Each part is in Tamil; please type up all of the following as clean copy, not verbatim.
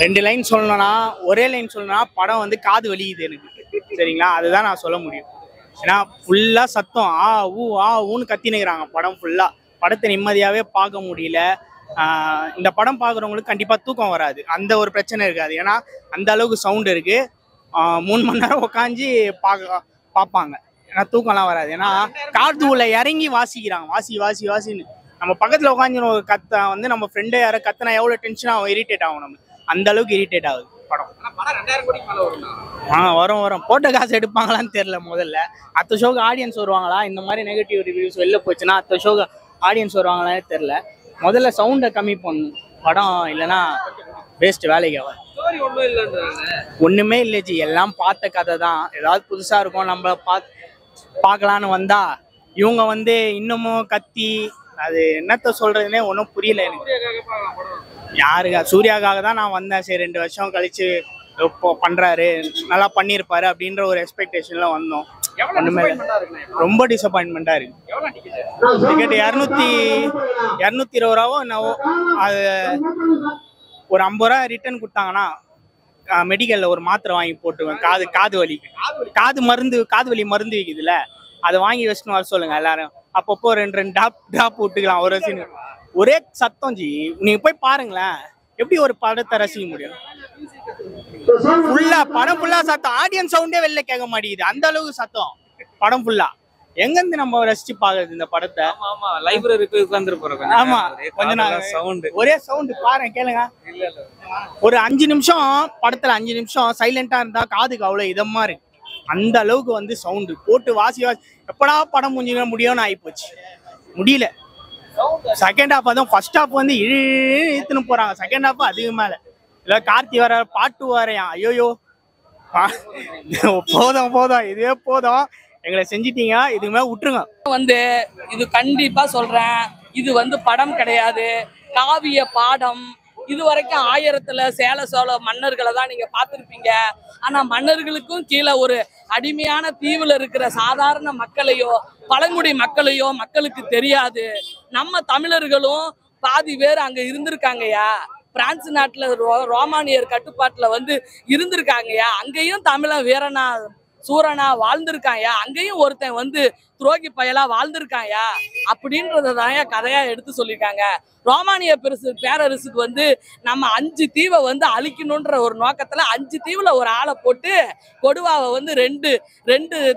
2 லைன் சொல்லணும்னா ஒரே லைன் சொல்லணும்னா படம் வந்து காது வலிக்குது எனக்கு. சரிங்களா, அதுதான் நான் சொல்ல முடியும். ஏன்னா ஃபுல்லா சத்தம் ஊன்னு கத்தினுக்கிறாங்க படம் ஃபுல்லா. படத்தை நிம்மதியாவே பார்க்க முடியல. இந்த படம் பார்க்குறவங்களுக்கு கண்டிப்பா தூக்கம் வராது, அந்த ஒரு பிரச்சனை இருக்காது. ஏன்னா அந்த அளவுக்கு சவுண்ட் இருக்கு. 3 மணி நேரம் உட்காந்து பார்ப்பாங்க. ஏன்னா தூக்கம்லாம் வராது. ஏன்னா காது உள்ள இறங்கி வாசிக்கிறாங்க, வாசின்னு. நம்ம பக்கத்துல உட்காந்து ஒரு கத்த வந்து நம்ம ஃப்ரெண்டே யாரை கத்தினா எவ்வளவு டென்ஷன் ஆகும், இரிட்டேட் ஆகும். நம்ம அந்த அளவுக்கு இரிட்டேட் ஆகுது படம். வரும். போட்ட காசு எடுப்பாங்களான்னு தெரியல. முதல்ல அடுத்த ஷோக்கு ஆடியன்ஸ் வருவாங்களா, இந்த மாதிரி நெகட்டிவ் ரிவ்யூஸ் வெளில போச்சுன்னா அடுத்த ஷோக்கு ஆடியன்ஸ் வருவாங்களான்னு தெரியல. முதல்ல சவுண்டை கம்மி பண்ணும் படம், இல்லைன்னா வேஸ்ட், வேலைக்கு ஆகும். ஒண்ணுமே இல்லை ஜி, எல்லாம் பார்த்த கதை தான். ஏதாவது புதுசா இருக்கும் நம்ம பார்க்கலான்னு வந்தா இவங்க வந்து இன்னமும் கத்தி, அது என்னத்த சொல்றதுன்னே ஒன்றும் புரியல எனக்கு. யாருக்கா சூர்யாக்காக தான் நான் வந்தேன். சரி 2 வருஷம் கழிச்சு இப்போ பண்றாரு, நல்லா பண்ணியிருப்பாரு அப்படின்ற ஒரு எக்ஸ்பெக்டேஷன்ல வந்தோம். ஒண்ணுமே ரொம்ப டிசப்பாயின்மெண்டா இருக்கு. டிக்கெட் 220 ரூபாவோ என்னவோ. அது ஒரு 50 ரூபா ரிட்டர்ன் கொடுத்தாங்கன்னா மெடிக்கல்ல ஒரு மாத்திரை வாங்கி போட்டுவேன். காது வலி மருந்து விற்குதுல, அதை வாங்கி வச்சுன்னு வர சொல்லுங்க எல்லாரும். அப்பப்போ 2 டாப் விட்டுக்கலாம். ஒரு சீன் ஒரே சத்தம் ஜி. நீங்க போய் பாருங்களேன், எப்படி ஒரு படத்தை ரசிக்க முடியும்? படம் ஃபுல்லா சத்தம், ஆடியன்ஸ் சவுண்டே வெளில கேட்க மாட்டேங்குது, அந்த அளவுக்கு சத்தம் படம் ஃபுல்லா. எங்கிருந்து நம்ம ரசிச்சு பாக்குறது இந்த படத்தை? லைப்ரரிக்கு உட்கார்ந்து போறோம். ஆமா, ஒரே சவுண்ட் பாருங்க, கேளுங்க. ஒரு 5 நிமிஷம் படத்துல 5 நிமிஷம் சைலண்டா இருந்தா காதுக்கு அவ்வளவு இதமா இருக்கு. அந்த அளவுக்கு வந்து சவுண்டு போட்டு வாசி எப்படா படம் முடியும்னு ஆயிப்போச்சு. முடியல. செகண்ட் ஹாஃப் அதுவும் ஃபர்ஸ்ட் ஹாஃப் வந்து இழுத்துன்னு போறாங்க. செகண்ட் ஹாஃப் அதிக மேல இல்ல. கார்த்தி வர பாட்டு வரையா, ஐயோயோ போதும், இதுவே போதும், எங்களை செஞ்சிட்டீங்க, இதுமே விட்டுருங்க. வந்து இது கண்டிப்பா சொல்றேன், இது வந்து படம் கிடையாது, காவிய பாடம். இது வரைக்கும் 1000த்துல சேல சோழ மன்னர்களை தான் நீங்க பார்த்துருப்பீங்க. ஆனா மன்னர்களுக்கும் கீழே ஒரு அடிமையான தீவுல இருக்கிற சாதாரண மக்களையோ பழங்குடி மக்களையோ மக்களுக்கு தெரியாது. நம்ம தமிழர்களும் பாதி பேர் அங்க இருந்திருக்காங்கயா. பிரான்ஸ் நாட்டுல ரோமானியர் கட்டுப்பாட்டுல வந்து இருந்திருக்காங்கயா. அங்கேயும் தமிழன் வீரனா சூரனா வாழ்ந்திருக்காயா. அங்கேயும் ஒருத்தன் வந்து துரோகி பயலா வாழ்ந்திருக்காயா. அப்படின்றதான் கதையா எடுத்து சொல்லியிருக்காங்க. ரோமானிய பேரரசுக்கு வந்து நம்ம 5 தீவை வந்து அழிக்கணுன்ற ஒரு நோக்கத்துல 5 தீவுல ஒரு ஆளை போட்டு கொடுவாவை வந்து ரெண்டு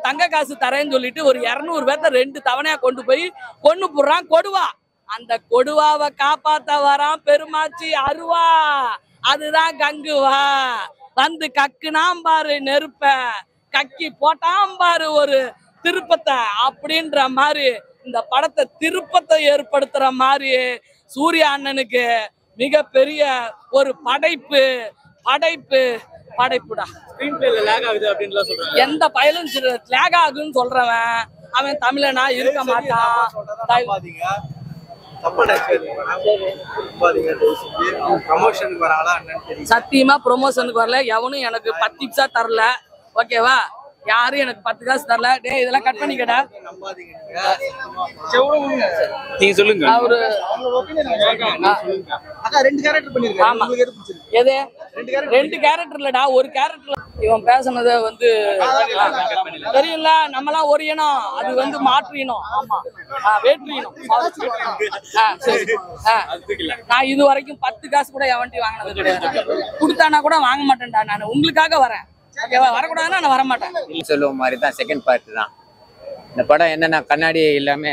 தங்க காசு தரேன்னு சொல்லிட்டு ஒரு 200 பேர்த்த 2 தவணையா கொண்டு போய் கொண்டு போடுறான் கொடுவா. அந்த கொடுவாவை காப்பாத்த வரான் பெருமாச்சி அருவா. அதுதான் கங்குவா. வந்து கக்குனாம் பாரு நெருப்ப, கக்கி போட்டாம் பாரு ஒரு திருப்பத்தை. அப்படின்ற மாதிரி இந்த படத்தை திருப்பத்தை ஏற்படுத்துற மாதிரி சூர்யா அண்ணனுக்கு மிகப்பெரிய ஒரு படைப்புடா. எந்த பயலும் லேக் ஆகுன்னு சொல்றவன் அவன் தமிழனா இருக்க மாட்டான். சத்தியமா ப்ரொமோஷனுக்கு வரல. எவனும் எனக்கு 10 பைசா தரல. ஓகேவா? யாரும் எனக்கு 10 காசு தரல. டே இதெல்லாம் கட் பண்ணிக்கடா. நீங்க சொல்லுங்க. அவரு 2 கேரக்டர் பண்ணிருக்காங்க. எது 2 கேரக்டர் இல்லடா, ஒரு கேரக்டர். இவன் பேசுனதை வந்து தெரியல. நம்மளாம் ஒரு இனம், அது வந்து மாற்று இனம். ஆமா, வேற்று இனம். நான் இது வரைக்கும் 10 காசு கூட எவன்ட்டி வாங்கினது கிடையாது. கொடுத்தானா கூட வாங்க மாட்டேன்டா. நான் உங்களுக்காக வரேன். வரக்கூடாதுன்னா நான் வரமாட்டேன். சொல்லுவ மாதிரி தான் செகண்ட் பார்ட் தான் இந்த படம். என்னன்னா கண்ணாடி எல்லாமே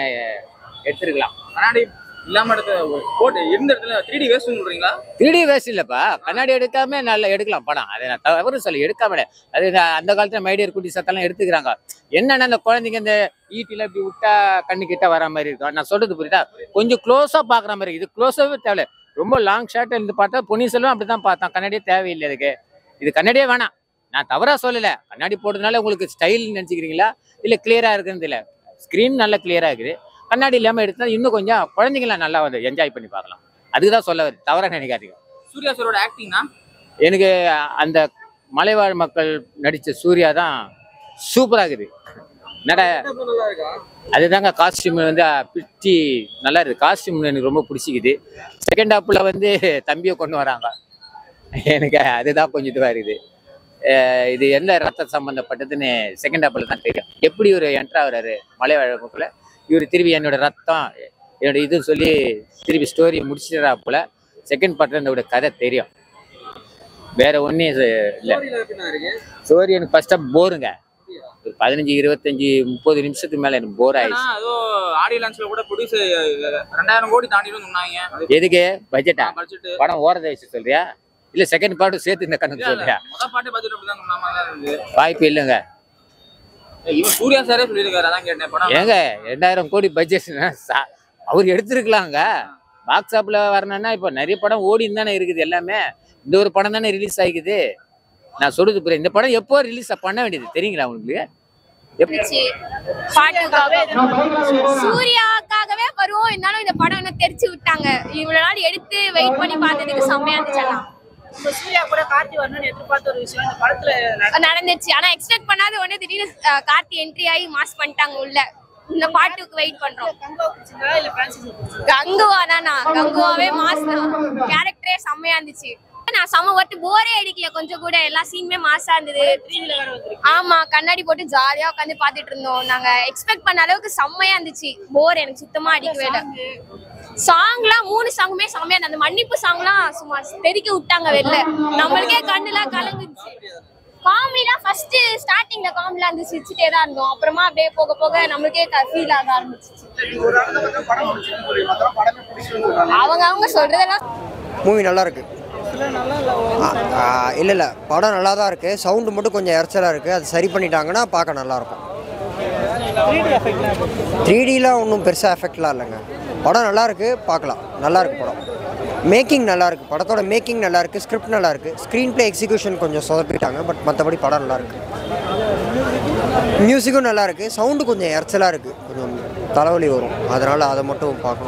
எடுத்துருக்கலாம். கண்ணாடி இல்லாம போட்டு இருந்த இடத்துல 3D வேஸ்ட் சொல்றீங்களா? 3D வேஸ்ட் இல்லப்பா, கண்ணாடி எடுக்காம நல்லா எடுக்கலாம் படம். அதை நான் தவறு சொல்லி எடுக்காம. அது அந்த காலத்துல மைடியர் குட்டி சத்தெல்லாம் எடுத்துக்கிறாங்க. என்னன்னா அந்த குழந்தைங்க இந்த ஈட்டில இப்படி விட்டா கண்ணு கிட்ட வர மாதிரி இருக்கும். நான் சொல்றது புரியுதா? கொஞ்சம் க்ளோஸா பாக்குற மாதிரி. இது க்ளோஸாவே தேவை. ரொம்ப லாங் ஷாட் இருந்து பார்த்தா பொன்னியின் செல்வன் அப்படிதான் பார்த்தான். கண்ணாடியே தேவையில்லை இதுக்கு. இது கண்ணாடியே வேணாம். நான் தவறா சொல்லல. கண்ணாடி போடுறதுனால உங்களுக்கு ஸ்டைல் நினைச்சுக்கிறீங்களா இல்ல கிளியரா இருக்குன்னு இல்ல. ஸ்கிரீன் நல்லா கிளியரா இருக்குது. கண்ணாடி இல்லாம எடுத்தா இன்னும் கொஞ்சம் குழந்தைங்களாம் நல்லா வந்து என்ஜாய் பண்ணி பார்க்கலாம். அதுக்குதான் சொல்ல வருது, தவறா நினைக்காதீங்க. சூர்யா சாரோட ஆக்டிங்னா எனக்கு அந்த மலைவாழ் மக்கள் நடிச்ச சூர்யா தான் சூப்பரா இருக்குது. அதுதாங்க காஸ்டியூம் வந்து பிடிச்சி நல்லா இருக்குது. காஸ்டியூம் எனக்கு ரொம்ப பிடிச்சிக்குது. செகண்ட் ஹாப்ல வந்து தம்பியை கொண்டு வராங்க. எனக்கு அதுதான் கொஞ்சம் இதுவாக இருக்குது. இது எந்த ரத்த சம்பந்தப்பட்டதுன்னு செகண்ட் ஹாப்பில் தான் தெரியும். எப்படி ஒரு என்ட்ரு ஆகுறாரு மலைவாழ் இவர் திரும்பி என்னோட ரத்தம் என்னோட இதுன்னு சொல்லி திருப்பி ஸ்டோரி முடிச்சிடறாப்புல. செகண்ட் பார்ட்டில் என்னோட கதை தெரியும். வேற ஒன்றும் இல்லை. ஸ்டோரி எனக்கு ஃபர்ஸ்ட் ஆஃப் போருங்க. ஒரு 15, 25, 30 நிமிஷத்துக்கு மேல எனக்கு போர் ஆயிடுச்சு. அதோ ஆடியோ லான்ச்ல கூட ப்ரொடியூசர் 2000 கோடி தாண்டிடும் சொன்னாங்க. எதுக்கு பட்ஜெட்டா? பட்ஜெட் படம் ஓரத வச்சு சொல்றியா இல்ல செகண்ட் பார்ட் சேர்த்து இந்த கணக்கு சொல்றியா? முதல் பாட்டு பட்ஜெட் அப்படிதான் சொன்னாங்க. வாய்ப்பு இல்லைங்க. இவன் சூர்யா சாரே சொல்லியிருக்காரு. அதான் கேட்டேன். படம் ஏங்க 2000 கோடி பட்ஜெட்னா அவர் எடுத்திருக்கலாங்க. பாக்ஸ் ஆப்ல வரணும்னா இப்போ நிறைய படம் ஓடின்னு தானே இருக்குது. எல்லாமே இந்த ஒரு படம் தானே ரிலீஸ் ஆகிக்குது. நான் சொல்றது புரியுது. இந்த படம் எப்போ ரிலீஸ் பண்ண வேண்டியது தெரியுங்களா உங்களுக்கு? சூர்யாக்காகவே வருவோம். இருந்தாலும் இந்த படம் என்ன தெரிச்சு விட்டாங்க. இவ்வளவு நாள் எடுத்து வெயிட் பண்ணி பார்த்ததுக்கு செம்மையா இருந்துச்சு. சூர்யா கூட கார்த்தி வரணும்னு எதிர்பார்த்த ஒரு விஷயம் இந்த படத்துல நடந்துச்சு. ஆனா எக்ஸ்பெக்ட் பண்ணாத உடனே திடீர்னு கார்த்தி என்ட்ரி ஆகி மாஸ் பண்ணிட்டாங்க உள்ள. இந்த பாட்டுக்கு வெயிட் பண்றோம். கங்குவா தானா? கங்குவாவே மாஸ் தான். கேரக்டரே செம்மையா இருந்துச்சு. நான் செம்ம ஒட்டு போரே அடிக்கல கொஞ்சம் கூட. எல்லா சீனுமே மாசா இருந்தது. ஆமா, கண்ணாடி போட்டு ஜாலியா உட்காந்து பாத்துட்டு இருந்தோம். நாங்க எக்ஸ்பெக்ட் பண்ண அளவுக்கு செம்மையா இருந்துச்சு. போர் எனக்கு சுத்தமா அடிக்கவே இல்லை. சாங்லாம் 3 சாங்குமே செம்மையா இருந்தது. அந்த மன்னிப்பு சாங்லாம் சும்மா தெறிக்க விட்டாங்க வெளில. நம்மளுக்கே கண்ணுலாம் கலங்குச்சு. காமெடிலாம் ஃபர்ஸ்ட் ஸ்டார்டிங்ல காமெடிலாம் இருந்து சிரிச்சுட்டே தான் இருந்தோம். அப்புறமா அப்படியே போக போக நம்மளுக்கே ஃபீல் ஆக ஆரம்பிச்சிச்சு. அவங்க சொல்றதெல்லாம் மூவி நல்லா இருக்கு. இல்லை படம் நல்லா தான் இருக்குது. சவுண்டு மட்டும் கொஞ்சம் இறைச்சலாக இருக்குது. அது சரி பண்ணிட்டாங்கன்னா பார்க்க நல்லாயிருக்கும். 3Dலாம் ஒன்றும் பெருசாக எஃபெக்ட்லாம் இல்லைங்க. படம் நல்லா இருக்குது, பார்க்கலாம். நல்லா இருக்குது படம். மேக்கிங் நல்லா இருக்குது. படத்தோட மேக்கிங் நல்லா இருக்குது. ஸ்கிரிப்ட் நல்லா இருக்குது. ஸ்க்ரீன் பிளே எக்ஸிக்யூஷன் கொஞ்சம் சொதப்பிட்டாங்க. பட் மற்றபடி படம் நல்லா இருக்குது. மியூசிக்கும் நல்லா இருக்குது. சவுண்டு கொஞ்சம் இறைச்சலாக இருக்குது. கொஞ்சம் தலைவலி வரும். அதனால் அதை மட்டும் பார்க்கணும்.